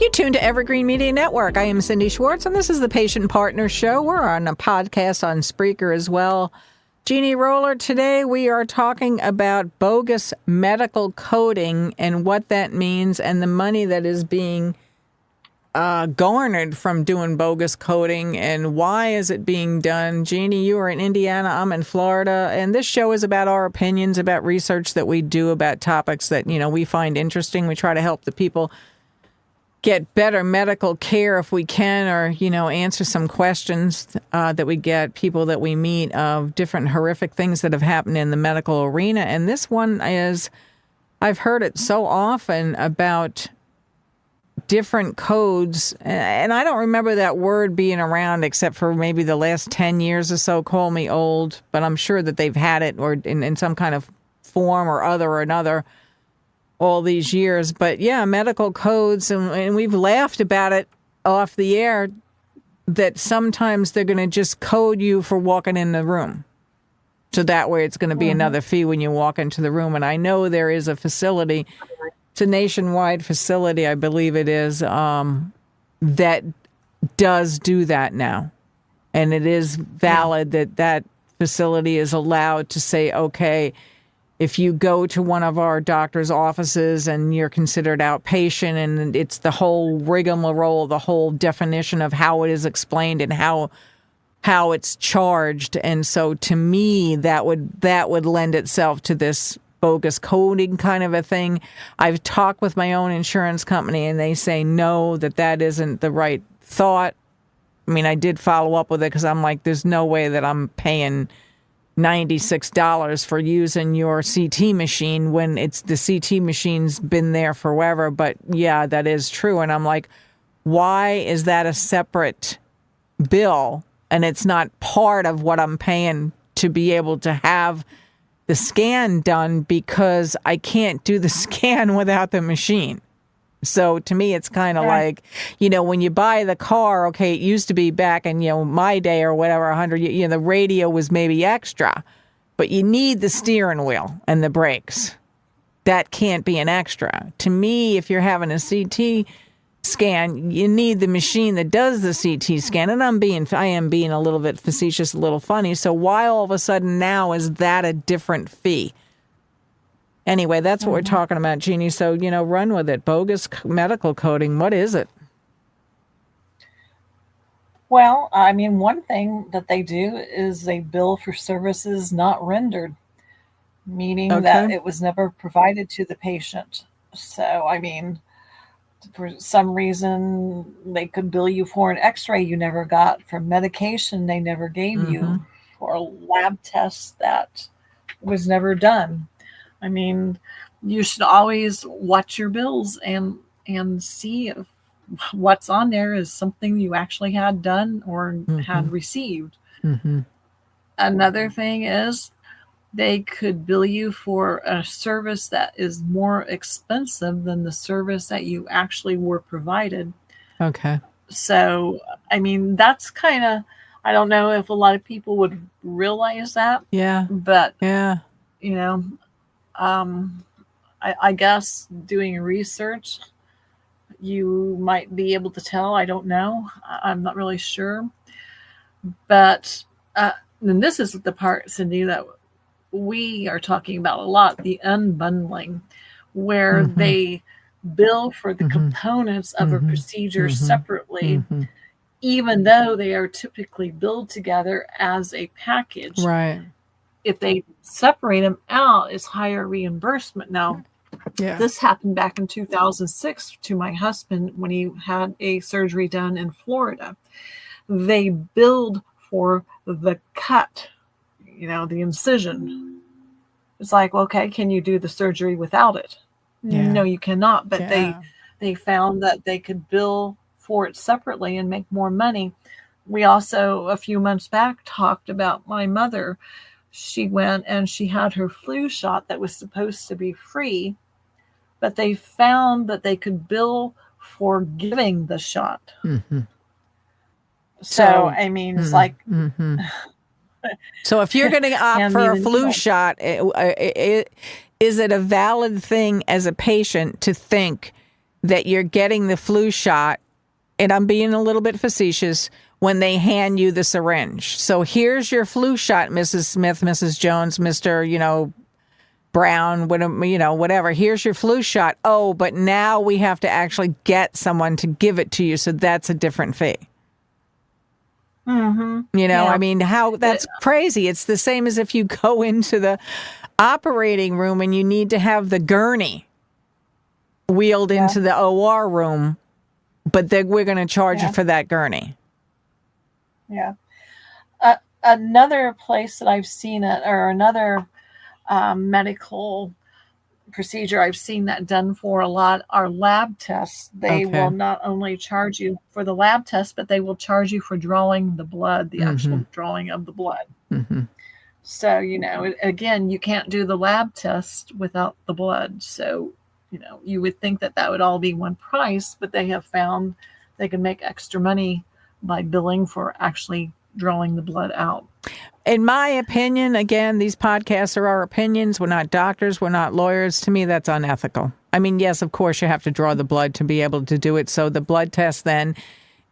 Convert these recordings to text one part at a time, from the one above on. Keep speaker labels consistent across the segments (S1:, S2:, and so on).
S1: You tune to Evergreen Media Network. I am Cindy Schwartz, and this is the Patient Partner Show. We're on a podcast on Spreaker as well. Jeannie Roller, today we are talking about bogus medical coding and what that means and the money that is being garnered from doing bogus coding and why is it being done. Jeannie, you are in Indiana, I'm in Florida, and this show is about our opinions, about research that we do about topics that, we find interesting. We try to help the people get better medical care if we can, or, answer some questions that we get, people that we meet of different horrific things that have happened in the medical arena. And this one is, I've heard it so often about different codes, and I don't remember that word being around except for maybe the last 10 years or so. Call me old, but I'm sure that they've had it or in some kind of form or another all these years. But yeah, medical codes, and we've laughed about it off the air, that sometimes they're going to just code you for walking in the room. So that way it's going to be another fee when you walk into the room. And I know there is a facility, it's a nationwide facility, I believe it is, that does do that now. And it is valid that facility is allowed to say, okay, if you go to one of our doctor's offices and you're considered outpatient, and it's the whole rigmarole, the whole definition of how it is explained and how it's charged. And so to me, that would lend itself to this bogus coding kind of a thing. I've talked with my own insurance company and they say no, that isn't the right thought. I mean, I did follow up with it because I'm like, there's no way that I'm paying $96 for using your CT machine when it's the CT machine's been there forever. But yeah, that is true. And I'm like, why is that a separate bill? And it's not part of what I'm paying to be able to have the scan done, because I can't do the scan without the machine. So to me, it's kind of like, when you buy the car, okay, it used to be back in, my day or whatever, 100, the radio was maybe extra, but you need the steering wheel and the brakes. That can't be an extra. To me, if you're having a CT scan, you need the machine that does the CT scan. And I am being a little bit facetious, a little funny. So why all of a sudden now is that a different fee? Anyway, that's what we're talking about, Jeannie. So, run with it. Bogus medical coding, what is it?
S2: Well, I mean, one thing that they do is they bill for services not rendered, meaning that it was never provided to the patient. So, I mean, for some reason, they could bill you for an x-ray you never got, for medication they never gave you, for a lab test that was never done. I mean, you should always watch your bills and see if what's on there is something you actually had done or had received. Another thing is they could bill you for a service that is more expensive than the service that you actually were provided.
S1: Okay.
S2: So, I mean, that's kind of, I don't know if a lot of people would realize that.
S1: Yeah.
S2: But, I guess doing research, you might be able to tell. I don't know. I'm not really sure. But then this is the part, Cindy, that we are talking about a lot, the unbundling, where they bill for the components of a procedure separately, even though they are typically billed together as a package.
S1: Right.
S2: If they separate them out, it's higher reimbursement. Now, this happened back in 2006 to my husband when he had a surgery done in Florida. They billed for the cut, the incision. It's like, okay, can you do the surgery without it? Yeah. No, you cannot. But they found that they could bill for it separately and make more money. We also, a few months back, talked about my mother. She went and she had her flu shot that was supposed to be free, but they found that they could bill for giving the shot. So, I mean, it's like...
S1: So if you're going to opt for a flu shot, is it a valid thing as a patient to think that you're getting the flu shot, and I'm being a little bit facetious, when they hand you the syringe. So here's your flu shot, Mrs. Smith, Mrs. Jones, Mr., Brown, whatever. Here's your flu shot. Oh, but now we have to actually get someone to give it to you. So that's a different fee.
S2: Mm-hmm.
S1: I memean, how that's crazy. It's the same as if you go into the operating room and you need to have the gurney wheeled into the OR room, but then we're going to charge you for that gurney.
S2: Yeah. Another place that I've seen it, or another medical procedure I've seen that done for a lot, are lab tests. They will not only charge you for the lab test, but they will charge you for drawing the blood, the actual drawing of the blood. Mm-hmm. So, again, you can't do the lab test without the blood. So, you would think that would all be one price, but they have found they can make extra money by billing for actually drawing the blood out.
S1: In my opinion, again, these podcasts are our opinions. We're not doctors. We're not lawyers. To me, that's unethical. I mean, yes, of course, you have to draw the blood to be able to do it. So the blood test then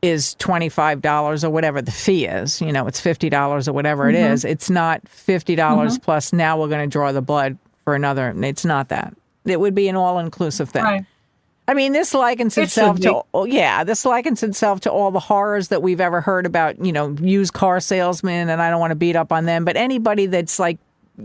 S1: is $25 or whatever the fee is. It's $50 or whatever it is. It's not $50 plus now we're going to draw the blood for another. It's not that. It would be an all-inclusive thing. Right. I mean, this likens itself to all the horrors that we've ever heard about, used car salesmen, and I don't want to beat up on them, but anybody that's like,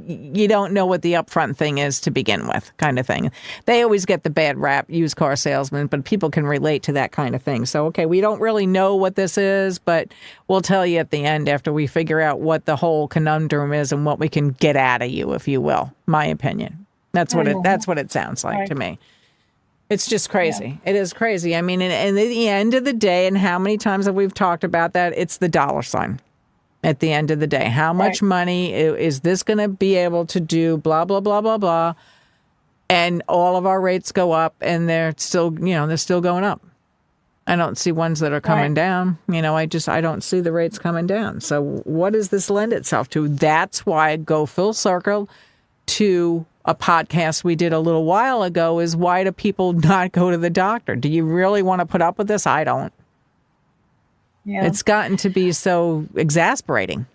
S1: you don't know what the upfront thing is to begin with kind of thing. They always get the bad rap, used car salesmen, but people can relate to that kind of thing. So, okay, we don't really know what this is, but we'll tell you at the end after we figure out what the whole conundrum is and what we can get out of you, if you will, my opinion. That's what it sounds like to me. It's just crazy. Yeah. It is crazy. I mean, and at the end of the day, and how many times have we talked about that? It's the dollar sign at the end of the day. How much money is this going to be able to do? Blah, blah, blah, blah, blah. And all of our rates go up, and they're still going up. I don't see ones that are coming down. I don't see the rates coming down. So what does this lend itself to? That's why I go full circle to a podcast we did a little while ago is, why do people not go to the doctor? Do you really want to put up with this? I don't. Yeah. It's gotten to be so exasperating.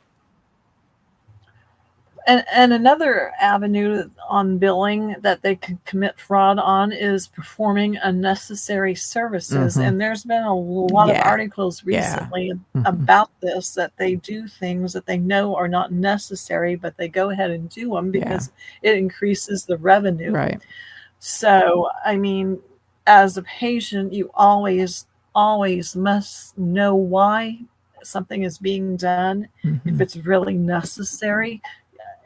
S2: And another avenue on billing that they could commit fraud on is performing unnecessary services. And there's been a lot of articles recently about this, that they do things that they know are not necessary, but they go ahead and do them because it increases the revenue. Right. So, I mean, as a patient, you always must know why something is being done, if it's really necessary.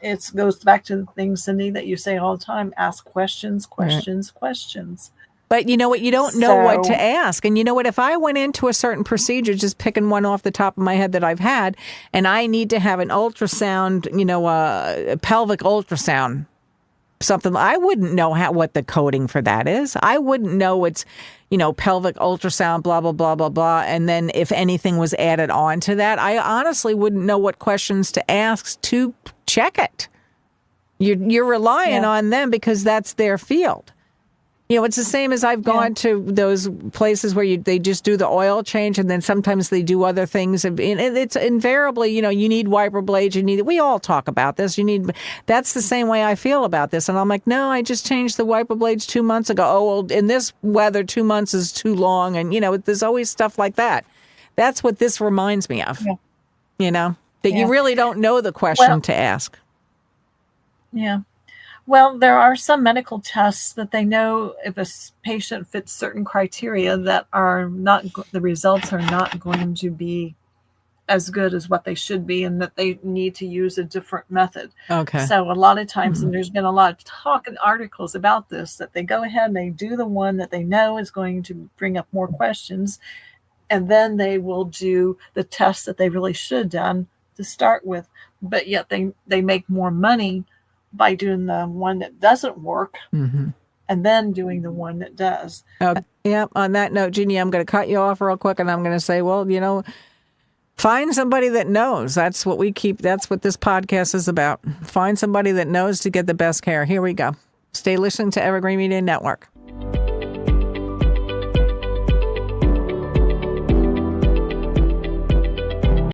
S2: It goes back to the thing, Cindy, that you say all the time: ask questions.
S1: But you know what? You don't know what to ask. And you know what? If I went into a certain procedure, just picking one off the top of my head that I've had, and I need to have an ultrasound, a pelvic ultrasound, something, I wouldn't know what the coding for that is. I wouldn't know it's, pelvic ultrasound, blah, blah, blah, blah, blah. And then if anything was added on to that, I honestly wouldn't know what questions to ask to check it. You're relying on them because that's their field. It's the same as I've gone to those places where they just do the oil change, and then sometimes they do other things. And it's invariably, you need wiper blades. We all talk about this. That's the same way I feel about this. And I'm like, no, I just changed the wiper blades 2 months ago. Oh, well, in this weather, 2 months is too long. And, there's always stuff like that. That's what this reminds me of, that you really don't know the question to ask.
S2: Yeah. Well, there are some medical tests that they know if a patient fits certain criteria that are not, the results are not going to be as good as what they should be, and that they need to use a different method. Okay. So a lot of times, and there's been a lot of talk and articles about this, that they go ahead and they do the one that they know is going to bring up more questions, and then they will do the test that they really should have done to start with, but yet they make more money by doing the one that doesn't work and then doing the one that does.
S1: Yeah. On that note, Jeannie, I'm going to cut you off real quick, and I'm going to say, well, find somebody that knows. That's what that's what this podcast is about. Find somebody that knows to get the best care. Here we go. Stay listening to Evergreen Media Network.